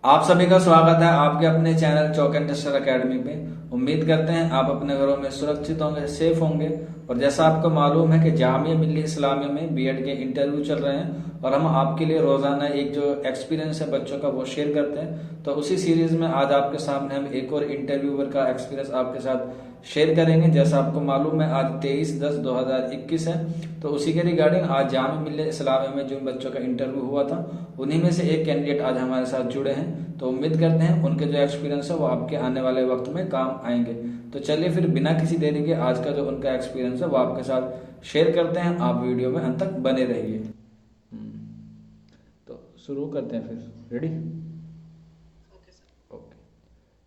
आप सभी का स्वागत है आपके अपने channel chalk and tester academy पे। उम्मीद करते हैं आप अपने घरों में सुरक्षित होंगे, सेफ होंगे। और जैसा आपको मालूम है कि जामिया मिल्लिया इस्लामिया में बीएड के इंटरव्यू चल रहे हैं और हम आपके लिए रोजाना एक जो एक्सपीरियंस है बच्चों का वो शेयर करते हैं। तो उसी सीरीज में आज आपके सामने हम एक और इंटरव्यूअर का एक्सपीरियंस आपके साथ शेयर करेंगे। जैसा आपको मालूम है आज 23/10/2021 है, तो उसी के रिगार्डिंग आज जामिया मिल्लिया इस्लामिया में जिन बच्चों का इंटरव्यू हुआ था उन्हीं में से एक कैंडिडेट आज हमारे साथ जुड़े हैं। तो उम्मीद करते हैं उनके जो एक्सपीरियंस है वो आपके आने वाले वक्त में काम आएंगे। तो चलिए फिर बिना किसी देरी के आज का जो उनका एक्सपीरियंस है वो आपके साथ शेयर करते हैं। आप वीडियो में अंत तक बने रहिए। तो शुरू करते हैं फिर। रेडी? ओके।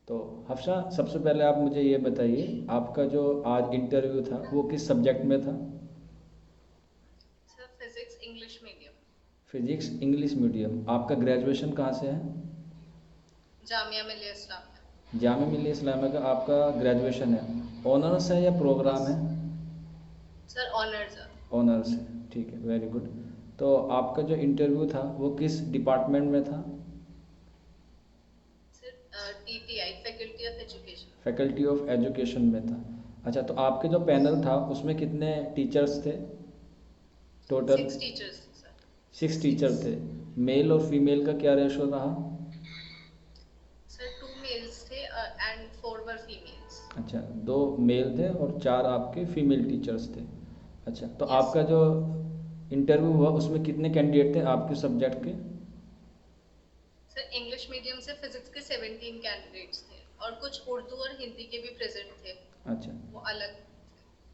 तो हफ्सा, सबसे पहले आप मुझे ये बताइए आपका जो आज इंटरव्यू था वो किस सब्जेक्ट में था? Sir physics English medium. Physics English medium. आपका ग्रेजुएशन कहाँ से है? जामिया मिल्लिया इस्लामिया। जामिया मिल्लिया इस्लामिया का आपका ग्रेजुएशन है। ऑनर्स है या प्रोग्राम यस है? सर, ऑनर्स है। ऑनर्स है, ठीक है, वेरी गुड। तो आपका जो इंटरव्यू था वो किस डिपार्टमेंट में था? Sir TTI, faculty of education. Faculty of education में था। अच्छा, तो आपके जो पैनल था उसमें कितने टीचर्स थे टोटल? 6 टीचर्स थे सर। 6 टीचर 6। थे। मेल और फीमेल का क्या रेशो रहा? सर 2 मेल्स थे एंड 4 वर फीमेल्स। अच्छा, 2 मेल थे और 4 आपके फीमेल टीचर्स थे। अच्छा, तो यस आपका जो इंटरव्यू हुआ उसमें कितने कैंडिडेट थे आपके सब्जेक्ट के? सर, इंग्लिश मीडियम से फिजिक्स के 17 कैंडिडेट्स थे और कुछ उर्दू और हिंदी के भी प्रेजेंट थे। अच्छा, वो अलग।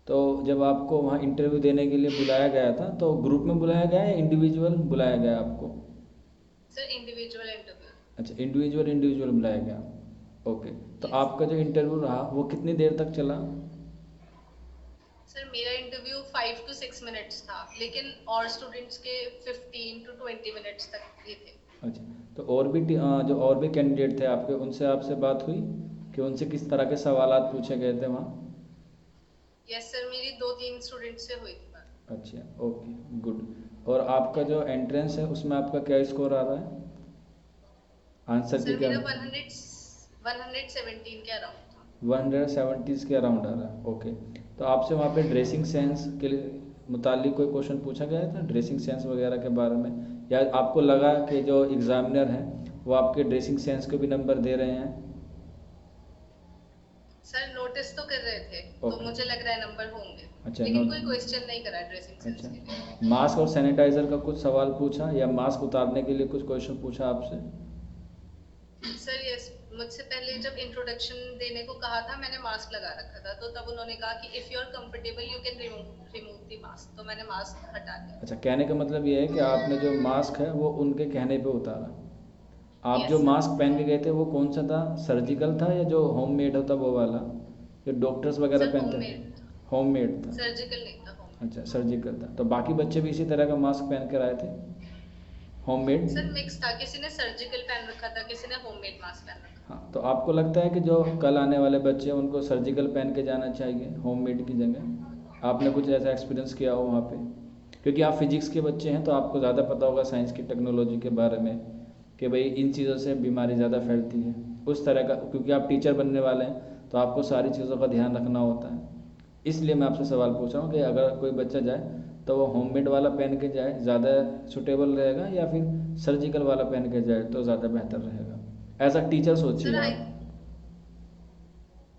तो जब आपको वहाँ इंटरव्यू देने के लिए बुलाया गया था तो ग्रुप में बुलाया गया या इंडिविजुअल बुलाया गया आपको? Sir individual interview. अच्छा, इंडिविजुअल इंडिविजुअल बुलाया गया। ओके। तो यस आपका जो इंटरव्यू रहा वो कितनी देर तक चला? सर, मेरा इंटरव्यू 5 to 6 मिनट्स था, लेकिन और स्टूडेंट्स के 15 to 20 मिनट्स तक ही थे। अच्छा, तो और भी जो और भी कैंडिडेट थे आपके उनसे आपसे बात हुई कि उनसे किस तरह के सवालात पूछे गए थे वहाँ? यस सर, मेरी 2-3 स्टूडेंट से हुई थी बात। अच्छा, ओके, गुड। और आपका जो एंट्रेंस है उसमें आपका क्या स्कोर आ रहा है आंसर की? सर क्या? मेरा 117 के अराउंड था। 170 के अराउंड आ रहा है, ओके। तो आपसे वहाँ पे ड्रेसिंग सेंस के लिए मुतालिक कोई क्वेश्चन पूछा गया था, ड्रेसिंग सेंस वगैरह के बारे में? या आपको लगा कि जो एग्ज़ामिनर हैं वो आपके ड्रेसिंग सेंस को भी नंबर दे रहे हैं? सर नोटिस तो कर रहे थे, तो ओके। मुझे लग रहा है नंबर होंगे। अच्छा, लेकिन नोट। कोई क्वेश्चन नहीं करा ड्रेसिंग अच्छा, सेंस के लिए। मास्क और सैनिटाइज़र का कुछ सवाल पूछा या मास्क उतारने के लिए कुछ क्वेश्चन पूछा आपसे? सर यस, मुझसे पहले जब इंट्रोडक्शन देने को कहा था मैंने मास्क लगा रखा था, तो तब उन्होंने कहा कि if you are comfortable you can remove the mask, तो मैंने मास्क हटा दिया। अच्छा, कहने का मतलब ये है कि आपने जो मास्क है वो उनके कहने पे उतारा। आप जो यस सर। मास्क पहन के गए थे वो कौन सा था? सर्जिकल था या जो होममेड होता वो वाला, जो डॉक्टर्स वगैरह सर पहनते हैं? होममेड था। होममेड था। सर्जिकल नहीं था, होममेड। अच्छा, सर्जिकल था। तो बाकी बच्चे भी इसी तरह का मास्क पहन कर आए थे, होममेड? सर मिक्स था, किसी ने सर्जिकल पहन रखा था, किसी ने होममेड मास्क पहन रखा हाँ, तो आपको लगता है कि जो कल आने वाले बच्चे हैं उनको सर्जिकल पहन के जाना चाहिए होममेड की जगह? आपने कुछ ऐसा एक्सपीरियंस किया हो वहाँ पे? क्योंकि आप फिजिक्स के बच्चे हैं तो आपको ज़्यादा पता होगा साइंस की टेक्नोलॉजी के बारे में कि भाई इन चीज़ों से बीमारी ज़्यादा फैलती है उस तरह का, क्योंकि आप टीचर बनने वाले हैं तो आपको सारी चीज़ों का ध्यान रखना होता है। इसलिए मैं आपसे सवाल पूछ रहा हूँ कि अगर कोई बच्चा जाए तो वो होममेड वाला पहन के जाए ज़्यादा सुटेबल रहेगा या फिर सर्जिकल वाला पहन के जाए तो ज़्यादा बेहतर रहेगा? एज अ टीचर था। सोचिए आप।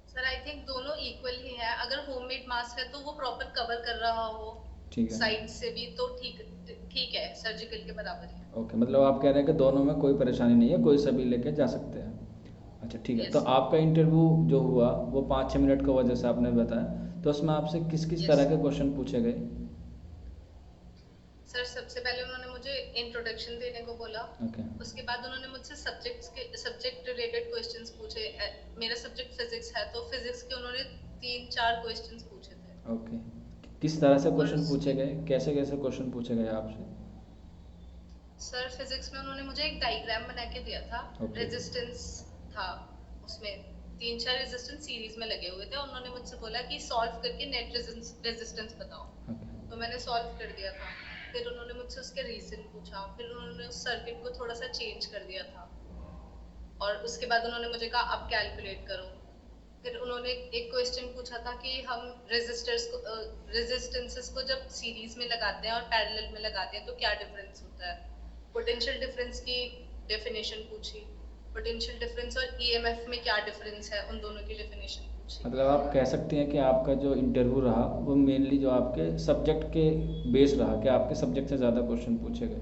सर आई थिंक दोनों इक्वल ही है। अगर होममेड मास्क है तो वो प्रॉपर कवर कर रहा हो ठीक है, साइड से भी, तो ठीक ठीक है, सर्जिकल के बराबर ही ओके, मतलब आप कह रहे हैं कि दोनों में कोई परेशानी नहीं है, कोई सभी लेके जा सकते हैं। अच्छा, ठीक है। है। तो यस सर। आपका इंटरव्यू जो हुआ वो 5-6 मिनट का हुआ जैसे आपने बताया, तो उसमें आपसे किस किस यस तरह के क्वेश्चन पूछे गए? सर, सबसे पहले उन्होंने मुझे इंट्रोडक्शन देने को बोला। ओके। उसके बाद उन्होंने मुझसे सब्जेक्ट रिलेटेड क्वेश्चंस पूछे। मेरा सब्जेक्ट फिजिक्स है, तो फिजिक्स के उन्होंने 3-4 क्वेश्चंस पूछे थे। ओके, किस तरह से और क्वेश्चन पूछे गए, कैसे कैसे क्वेश्चन पूछे गए आपसे? सर फिजिक्स में उन्होंने मुझे एक डायग्राम बना के दिया था। ओके। रेजिस्टेंस था उसमें, 3-4 रेजिस्टेंस सीरीज में लगे हुए थे। उन्होंने मुझसे बोला कि सॉल्व करके नेट रेजिस्टेंस बताओ। ओके। तो मैंने सॉल्व कर दिया था। फिर उन्होंने मुझसे उसके रीजन पूछा, फिर उन्होंने उस सर्किट को थोड़ा सा चेंज कर दिया था। और उसके बाद उन्होंने मुझे कहा अब कैलकुलेट करो। फिर उन्होंने एक क्वेश्चन पूछा था कि हम रेजिस्टेंसेस को जब सीरीज में लगाते हैं और पैरेलल में लगाते हैं तो क्या डिफरेंस होता है। पोटेंशियल डिफरेंस की डेफिनेशन पूछी, पोटेंशियल डिफरेंस और ईएमएफ में क्या डिफरेंस है उन दोनों की डेफिनेशन पूछी। मतलब आप कह सकते हैं कि आपका जो इंटरव्यू रहा वो मेनली जो आपके सब्जेक्ट के बेस रहा, कि आपके सब्जेक्ट से ज़्यादा क्वेश्चन पूछे गए।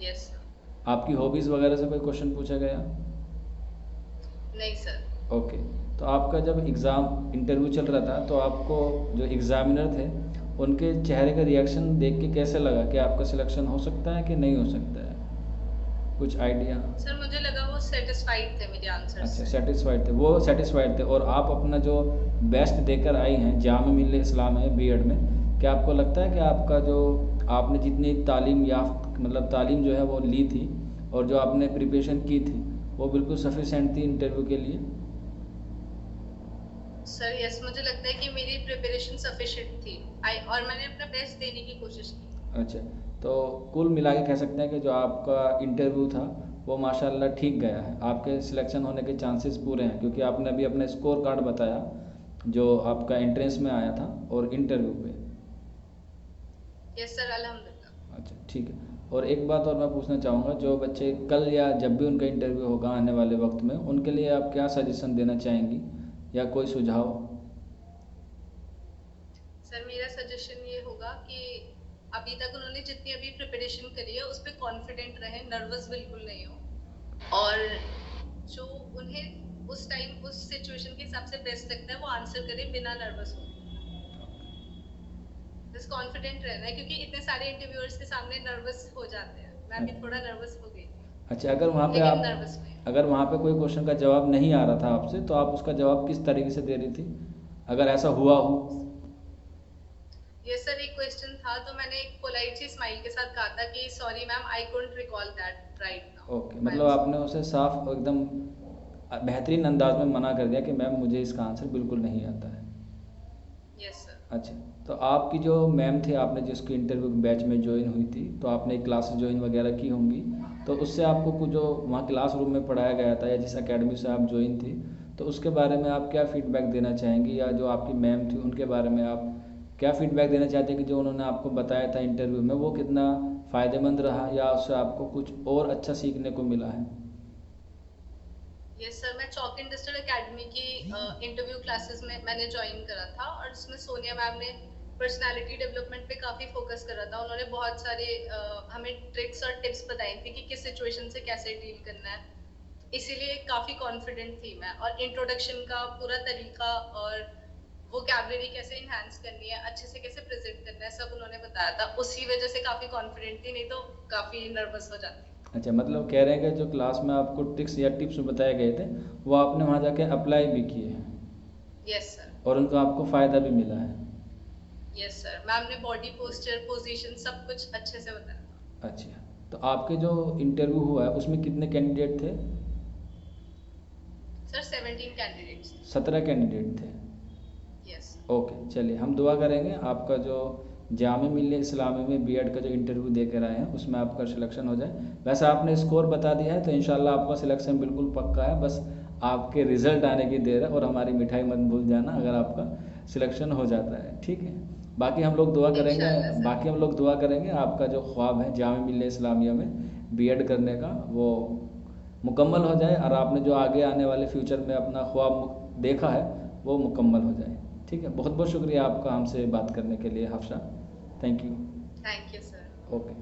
Yes sir. आपकी हॉबीज़ वगैरह से कोई क्वेश्चन पूछा गया? नहीं सर। ओके। तो आपका जब एग्ज़ाम इंटरव्यू चल रहा था तो आपको जो एग्ज़ामिनर थे उनके चेहरे का रिएक्शन देख के कैसे लगा कि आपका सिलेक्शन हो सकता है कि नहीं हो सकता है? कुछ आइडिया? सर मुझे लगा वो सेटिस्फाइड थे मेरे आंसर अच्छा, से। सेटिस्फाइड थे, वो सेटिस्फाइड थे। और आप अपना जो बेस्ट देकर आई हैं जामिया मिल्लिया इस्लामिया में बीएड में, क्या आपको लगता है कि आपका जो आपने जितनी तालीम याफ्त मतलब तालीम जो है वो ली थी और जो आपने प्रिपरेशन की थी वो बिल्कुल सफिशेंट थी इंटरव्यू के लिए? सर यस, मुझे लगता है कि मेरी प्रिपरेशन सफिशिएंट थी और मैंने अपना बेस्ट देने की कोशिश की। अच्छा, तो कुल मिला के कह सकते हैं कि जो आपका इंटरव्यू था वो माशाल्लाह ठीक गया है, आपके सिलेक्शन होने के चांसेस पूरे हैं, क्योंकि आपने अभी अपना स्कोर कार्ड बताया जो आपका एंट्रेंस में आया था और इंटरव्यू पे। यस सर, अल्हम्दुलिल्लाह। अच्छा, ठीक है। और एक बात और मैं पूछना चाहूँगा, जो बच्चे कल या जब भी उनका इंटरव्यू होगा आने वाले वक्त में, उनके लिए आप क्या सजेशन देना चाहेंगी या कोई सुझाव? सर मेरा सजेशन ये होगा कि अभी तक उन्होंने जितनी अभी प्रिपरेशन करी है उस पर कॉन्फिडेंट रहे, नर्वस बिल्कुल नहीं हो, और जो उन्हें उस टाइम उस सिचुएशन के हिसाब से बेस्ट लगता है वो आंसर करें बिना नर्वस हो। बस कॉन्फिडेंट रहना है, क्योंकि इतने सारे इंटरव्यूअर्स के सामने नर्वस हो जाते हैं। मैं भी थोड़ा नर्वस हो गई थी, अच्छा, अगर वहाँ पे लेकिन आप नर्वस नहीं। अगर वहाँ पे कोई क्वेश्चन का जवाब नहीं आ रहा था आपसे तो आप उसका जवाब किस तरीके से दे रही थी, अगर ऐसा हुआ हो? ये सर एक क्वेश्चन था तो मैंने एक पोलाइट सी स्माइल के साथ कहा था कि sorry ma'am, I couldn't recall that right now. Okay, मतलब आपने उसे साफ एकदम बेहतरीन अंदाज में मना कर दिया कि मैम मुझे इसका आंसर बिल्कुल नहीं आता है। Yes sir. अच्छा, तो आपकी जो मैम थे, आपने जिसकी इंटरव्यू बैच में ज्वाइन हुई थी, तो आपने क्लासेस ज्वाइन वगैरह की होंगी, तो उससे आपको कुछ जो वहाँ क्लासरूम में पढ़ाया गया था या जिस एकेडमी से आप ज्वाइन थी, तो उसके बारे में आप क्या फीडबैक देना चाहेंगी, या जो आपकी मैम थी उनके बारे में आप क्या फीडबैक देना चाहते हैं कि जो उन्होंने आपको बताया था इंटरव्यू में वो कितना फ़ायदेमंद रहा या उससे आपको कुछ और अच्छा सीखने को मिला है? यस सर, मैं चौक इंडस्ट्रियल एकेडमी की इंटरव्यू क्लासेस में मैंने ज्वाइन करा था, और उसमें सोनिया मैम ने पर्सनालिटी डेवलपमेंट पे काफी फोकस करा था। उन्होंने बहुत सारे हमें ट्रिक्स और टिप्स बताई थी कि किस सिचुएशन से कैसे डील करना है, इसीलिए काफी कॉन्फिडेंट थी मैं। और इंट्रोडक्शन का पूरा तरीका और वोकैबुलरी कैसे इनहांस करनी है, अच्छे से कैसे प्रेजेंट करना है, सब उन्होंने बताया था। उसी वजह से काफी कॉन्फिडेंट थी, नहीं तो काफी नर्वस हो जाती। अच्छा, मतलब कह रहे हैं कि जो क्लास में आपको ट्रिक्स या टिप्स बताए गए थे वो आपने वहाँ जाके अप्लाई भी किए हैं यस सर। और उनका आपको फ़ायदा भी मिला है? यस सर, मैम ने बॉडी पोस्चर, पोजीशन सब कुछ अच्छे से बताया था। अच्छा, तो आपके जो इंटरव्यू हुआ है उसमें कितने कैंडिडेट थे? Sir 17 candidates. 17 कैंडिडेट थे। यस। ओके, चलिए हम दुआ करेंगे आपका जो जामिया मिल्लिया इस्लामिया में बीएड का जो इंटरव्यू दे कर आए हैं उसमें आपका सिलेक्शन हो जाए। वैसे आपने स्कोर बता दिया है तो इंशाल्लाह आपका सिलेक्शन बिल्कुल पक्का है, बस आपके रिज़ल्ट आने की देर है। और हमारी मिठाई मत भूल जाना अगर आपका सिलेक्शन हो जाता है, ठीक है? बाकी हम लोग दुआ करेंगे, इंशाल्लाह सर। बाकी हम लोग दुआ करेंगे आपका जो ख्वाब है जामिया मिल्लिया इस्लामिया में बीएड करने का वो मुकम्मल हो जाए और आपने जो आगे आने वाले फ्यूचर में अपना ख्वाब देखा है वो मुकम्मल हो जाए, ठीक है? बहुत बहुत शुक्रिया आपका हमसे बात करने के लिए Hafsa, thank you. Thank you sir. Okay.